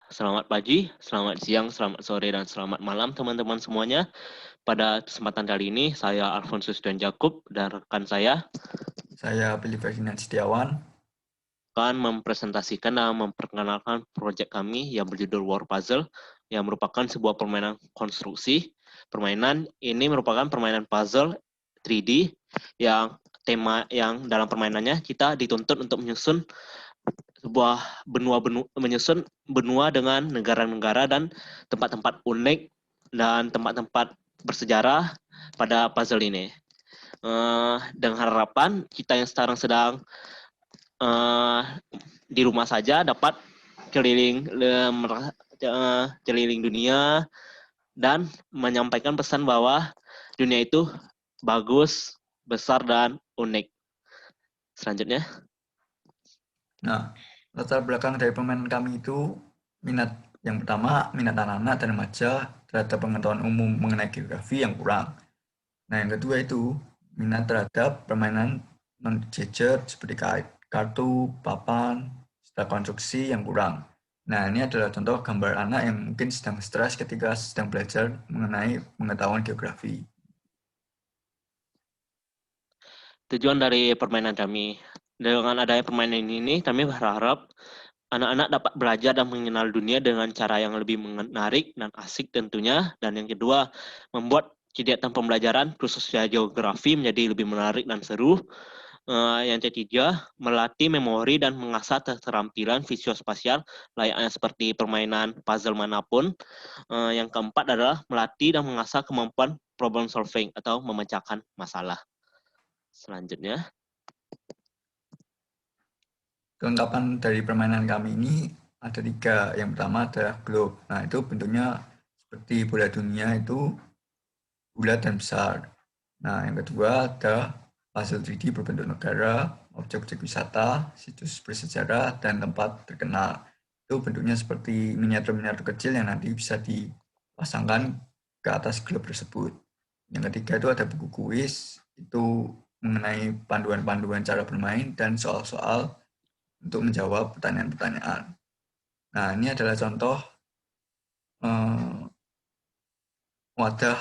Selamat pagi, selamat siang, selamat sore, dan selamat malam teman-teman semuanya. Pada kesempatan kali ini, saya Alfonsus dan Jakub dan rekan saya Saya Billy Ferdinand Setiawan. akan mempresentasikan dan memperkenalkan proyek kami yang berjudul War Puzzle, yang merupakan sebuah permainan konstruksi. Permainan ini merupakan permainan puzzle 3D yang dalam permainannya kita dituntut untuk menyusun benua dengan negara-negara dan tempat-tempat unik dan tempat-tempat bersejarah pada puzzle ini. Dengan harapan kita yang sekarang sedang di rumah saja dapat keliling dunia dan menyampaikan pesan bahwa dunia itu bagus, besar, dan unik. Selanjutnya. Nah, latar belakang dari permainan kami itu yang pertama, minat anak-anak dan remaja terhadap pengetahuan umum mengenai geografi yang kurang. Nah, yang kedua itu minat terhadap permainan non-gadget seperti kartu, papan, serta konstruksi yang kurang. Nah, ini adalah contoh gambar anak yang mungkin sedang stres ketika sedang belajar mengenai pengetahuan geografi. Tujuan dari permainan kami. Dengan adanya permainan ini, kami berharap anak-anak dapat belajar dan mengenal dunia dengan cara yang lebih menarik dan asik tentunya. Dan yang kedua, membuat kegiatan pembelajaran khususnya geografi menjadi lebih menarik dan seru. Yang ketiga, melatih memori dan mengasah keterampilan visuospasial layaknya seperti permainan puzzle manapun. Yang keempat adalah melatih dan mengasah kemampuan problem solving atau memecahkan masalah. Selanjutnya. Kelengkapan dari permainan kami ini ada 3. Yang pertama adalah globe. Nah, itu bentuknya seperti bola dunia itu bulat dan besar. Nah, yang kedua ada puzzle 3D berbentuk negara, objek-objek wisata, situs bersejarah, dan tempat terkenal. Itu bentuknya seperti miniatur-miniatur kecil yang nanti bisa dipasangkan ke atas globe tersebut. Yang ketiga itu ada buku kuis, itu mengenai panduan-panduan cara bermain dan soal-soal untuk menjawab pertanyaan-pertanyaan. Nah, ini adalah contoh wadah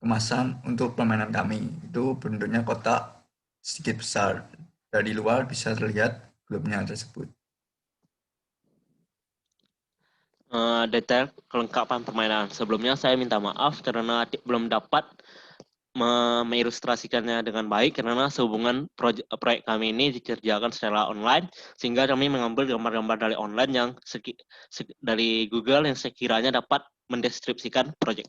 kemasan untuk permainan kami. Itu bentuknya kotak sedikit besar. Dari luar bisa terlihat globe-nya tersebut. Detail kelengkapan permainan. Sebelumnya saya minta maaf karena belum dapat mengilustrasikannya dengan baik karena sehubungan proyek kami ini dikerjakan secara online sehingga kami mengambil gambar-gambar dari online yang dari Google yang sekiranya dapat mendeskripsikan proyek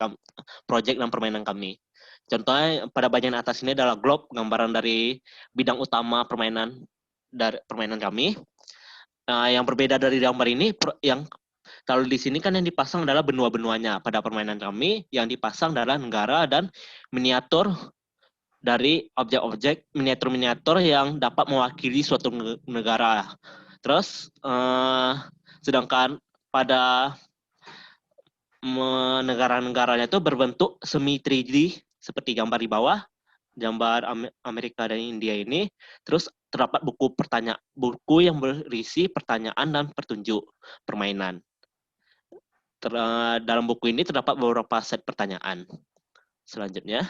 dan permainan kami. Contohnya pada bagian atas ini adalah globe, gambaran dari bidang utama permainan kami. Yang berbeda dari gambar ini, yang kalau di sini kan yang dipasang adalah benua-benuanya. Pada permainan kami, yang dipasang adalah negara dan miniatur dari objek-objek miniatur-miniatur yang dapat mewakili suatu negara. Terus, sedangkan pada negara-negaranya itu berbentuk semi 3D seperti gambar di bawah, gambar Amerika dan India ini. Terus terdapat buku yang berisi pertanyaan dan petunjuk permainan. Dalam buku ini terdapat beberapa set pertanyaan. Selanjutnya.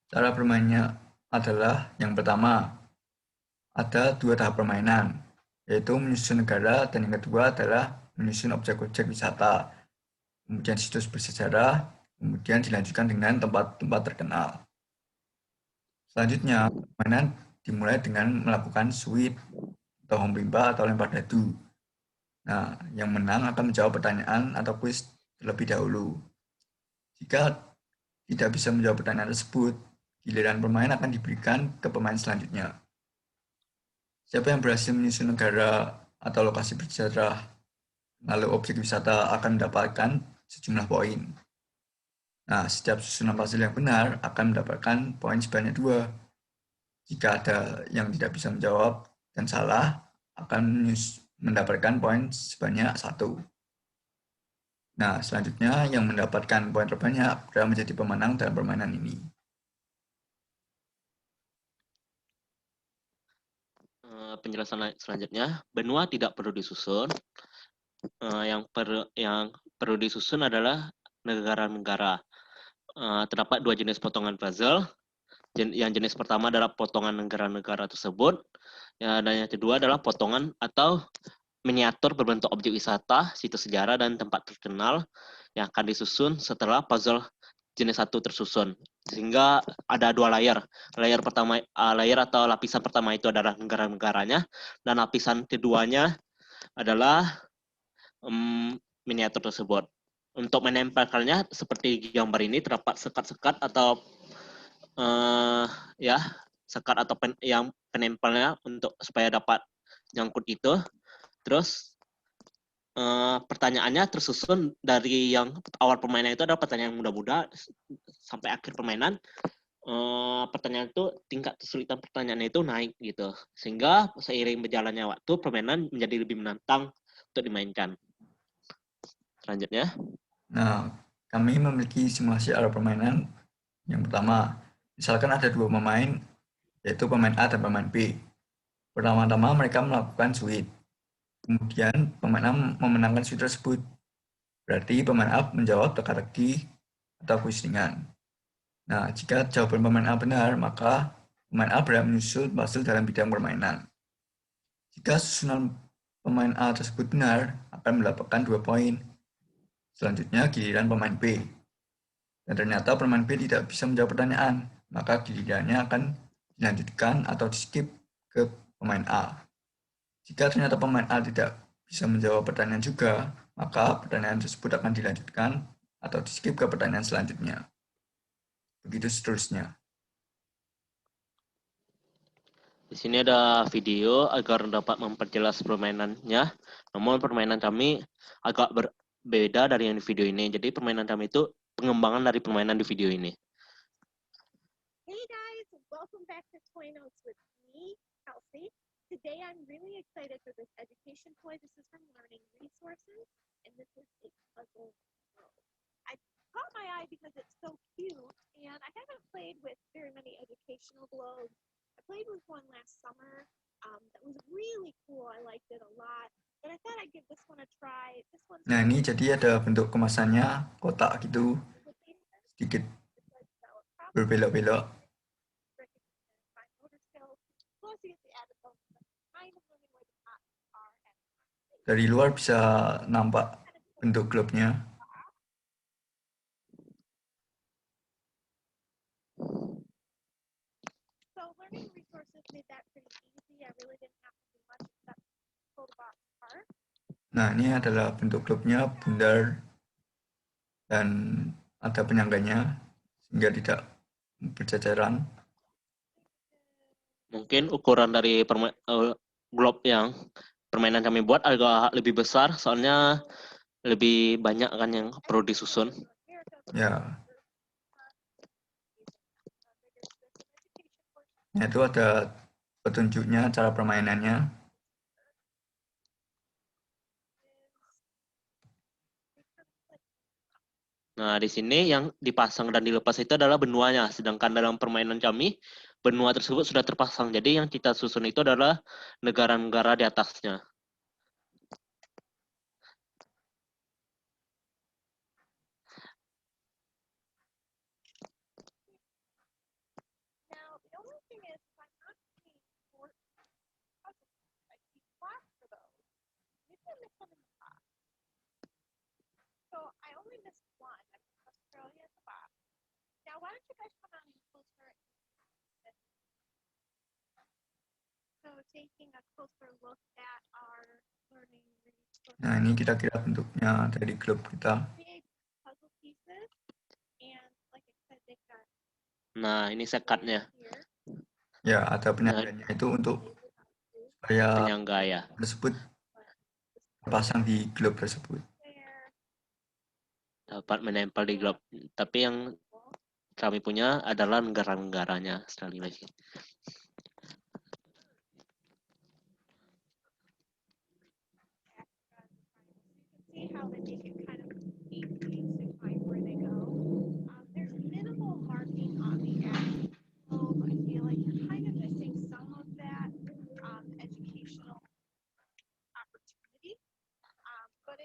Cara bermainnya adalah yang pertama, ada 2 tahap permainan, yaitu menyusun negara dan yang kedua adalah menyusun objek-objek wisata, kemudian situs bersejarah, kemudian dilanjutkan dengan tempat-tempat terkenal. Selanjutnya, permainan dimulai dengan melakukan sweep atau home rimba atau lempar dadu. Nah, yang menang akan menjawab pertanyaan atau kuis terlebih dahulu. Jika tidak bisa menjawab pertanyaan tersebut, giliran bermain akan diberikan ke pemain selanjutnya. Siapa yang berhasil menyusun negara atau lokasi bersejarah, lalu objek wisata akan mendapatkan sejumlah poin. Nah, setiap susunan puzzle yang benar akan mendapatkan poin sebanyak 2. Jika ada yang tidak bisa menjawab dan salah, akan mendapatkan poin sebanyak 1. Nah, selanjutnya yang mendapatkan poin terbanyak adalah menjadi pemenang dalam permainan ini. Penjelasan selanjutnya, benua tidak perlu disusun. yang perlu disusun adalah negara-negara. Terdapat dua jenis potongan puzzle. Yang jenis pertama adalah potongan negara-negara tersebut, ya, dan yang kedua adalah potongan atau miniatur berbentuk objek wisata, situs sejarah, dan tempat terkenal yang akan disusun setelah puzzle jenis satu tersusun. Sehingga ada dua layer. Layer atau lapisan pertama itu adalah negara-negaranya, dan lapisan keduanya adalah miniatur tersebut. Untuk menempelkannya seperti gambar ini terdapat sekat-sekat atau ya sekat atau yang penempelnya untuk supaya dapat nyangkut itu. Terus pertanyaannya tersusun dari yang awal permainan itu adalah pertanyaan yang mudah-mudah sampai akhir permainan. Pertanyaan itu tingkat kesulitan pertanyaannya itu naik gitu, sehingga seiring berjalannya waktu permainan menjadi lebih menantang untuk dimainkan. Selanjutnya. Nah, kami memiliki simulasi alur permainan. Yang pertama, misalkan ada dua pemain, yaitu pemain A dan pemain B. Pertama-tama mereka melakukan switch. Kemudian pemain A memenangkan switch tersebut. Berarti pemain A menjawab teka-teki atau kuis ringan. Nah, jika jawaban pemain A benar, maka pemain A berhak menyusul puzzle dalam bidang permainan. Jika susunan pemain A tersebut benar, akan mendapatkan 2 poin. Selanjutnya giliran pemain B. Dan ternyata pemain B tidak bisa menjawab pertanyaan, maka gilirannya akan dilanjutkan atau di-skip ke pemain A. Jika ternyata pemain A tidak bisa menjawab pertanyaan juga, maka pertanyaan tersebut akan dilanjutkan atau di-skip ke pertanyaan selanjutnya. Begitu seterusnya. Di sini ada video agar dapat memperjelas permainannya. Namun permainan kami agak berbeda dari yang di video ini. Jadi permainan kami itu pengembangan dari permainan di video ini. Hey guys, welcome back to Toy Notes with me, Kelsey. Today I'm really excited for this education toy. This is from Learning Resources, and this is a puzzle globe. I caught my eye because it's so cute, and I haven't played with very many educational globes. I played with one last summer that was really cool. I liked it a lot, but I thought I'd give this one a try. This one's Nah, ini jadi ada bentuk kemasannya, kotak gitu, sedikit berbelok-belok. Dari luar bisa nampak bentuk globnya. So Learning Resources made that pretty easy. I really didn't have to do much except pull the box apart. Nah, ini adalah bentuk globnya, bundar, dan ada penyangganya, sehingga tidak berceceran. Mungkin ukuran dari globe yang permainan kami buat agak lebih besar, soalnya lebih banyak kan yang perlu disusun. Ya. Nah, itu ada petunjuknya, cara permainannya. Nah, di sini yang dipasang dan dilepas itu adalah benuanya, sedangkan dalam permainan kami, benua tersebut sudah terpasang. Jadi yang kita susun itu adalah negara-negara di atasnya. Now, the only thing is, if I'm not seeing more puzzles, I see flash for those. Maybe I missed one in the box. So I only missed one. I missed Australia in the box. Now, why don't you guys come out and closer? So taking a closer look at our learning resources. Nah, ini kira-kira bentuknya dari globe kita. Big puzzle pieces, and like I said, they've got. Nah, ini sekatnya. Ya, ada penyangganya itu untuk supaya Penyangga ya. tersebut terpasang di globe tersebut. Dapat menempel di globe. Tapi yang kami punya adalah negara-negaranya sekali lagi. See how they make it kind of easy to find where they go. There's minimal marking on the actual globe. I feel like you're kind of missing some of that educational opportunity. But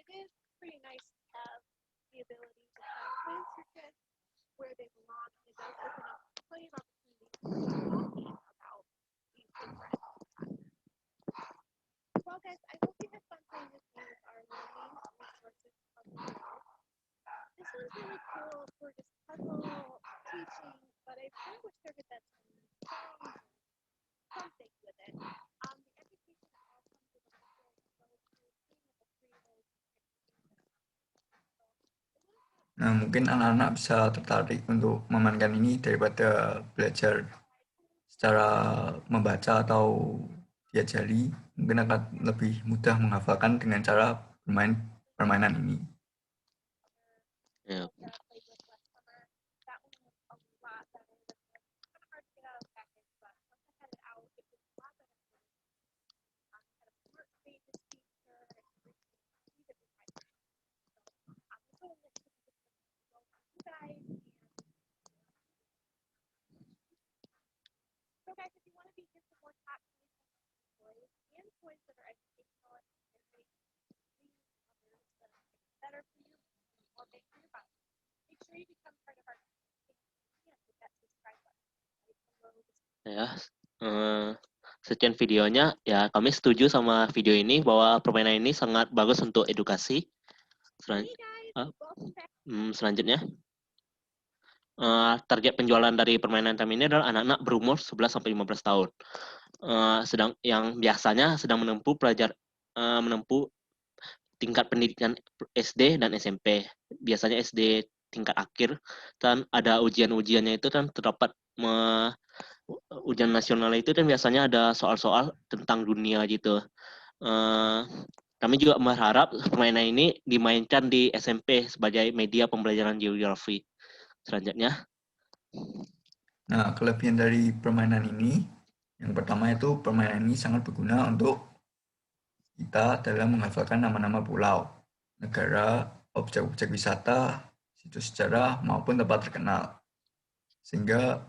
Nah, mungkin anak-anak bisa tertarik untuk memainkan ini daripada belajar secara membaca atau diajari, mungkin akan lebih mudah menghafalkan dengan cara bermain permainan ini. Ya. The playbook last summer. That one was a lot better than this. Kind of hard to get out of the package, but once I had it out, it was a lot better. Had a smart pages feature and everything. See that we had. So this little list is just go on you guys. So guys, if you want to be here for more top toys and toys that are educational and very others that are better for you or big for your body, make sure you become part of our community and hit that subscribe button right below this. Ya, sekian videonya. Ya, kami setuju sama video ini bahwa permainan ini sangat bagus untuk edukasi. Hey guys, welcome back. Selanjutnya, target penjualan dari permainan kami ini adalah anak-anak berumur 11 sampai 15 tahun. Sedang yang biasanya sedang menempuh menempuh tingkat pendidikan SD dan SMP. Biasanya SD tingkat akhir, dan ada ujian-ujiannya itu kan terdapat ujian nasional itu kan biasanya ada soal-soal tentang dunia gitu. Kami juga berharap permainan ini dimainkan di SMP sebagai media pembelajaran geografi. Selanjutnya, Nah, kelebihan dari permainan ini, yang pertama itu permainan ini sangat berguna untuk kita dalam menghafalkan nama-nama pulau, negara, objek-objek wisata, situs sejarah, maupun tempat terkenal. Sehingga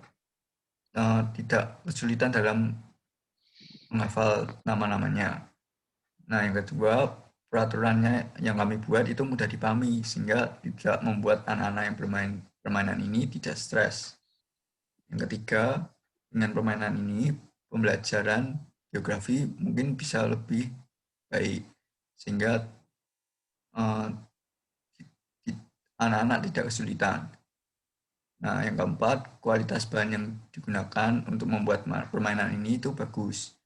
tidak kesulitan dalam menghafal nama-namanya. Nah, yang kedua, peraturannya yang kami buat itu mudah dipahami, sehingga tidak membuat anak-anak yang bermain permainan ini tidak stres. Yang ketiga, dengan permainan ini, pembelajaran geografi mungkin bisa lebih baik, sehingga anak-anak tidak kesulitan. Nah, yang keempat, kualitas bahan yang digunakan untuk membuat permainan ini itu bagus.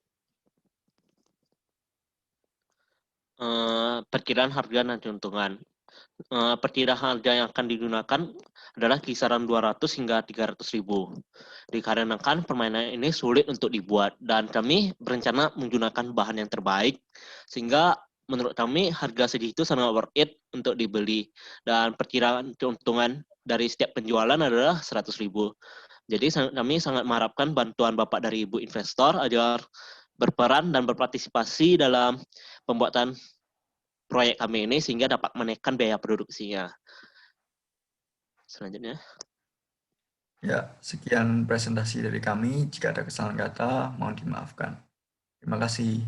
perkiraan harga dan keuntungan. Perkiraan harga yang akan digunakan adalah kisaran 200 hingga 300 ribu. Dikarenakan permainan ini sulit untuk dibuat, dan kami berencana menggunakan bahan yang terbaik, sehingga menurut kami harga segitu sangat worth it untuk dibeli. Dan perkiraan keuntungan dari setiap penjualan adalah 100 ribu. Jadi kami sangat mengharapkan bantuan Bapak dari Ibu investor agar berperan dan berpartisipasi dalam pembuatan proyek kami ini sehingga dapat menekan biaya produksinya. Selanjutnya. Ya, sekian presentasi dari kami. Jika ada kesalahan kata, mohon dimaafkan. Terima kasih.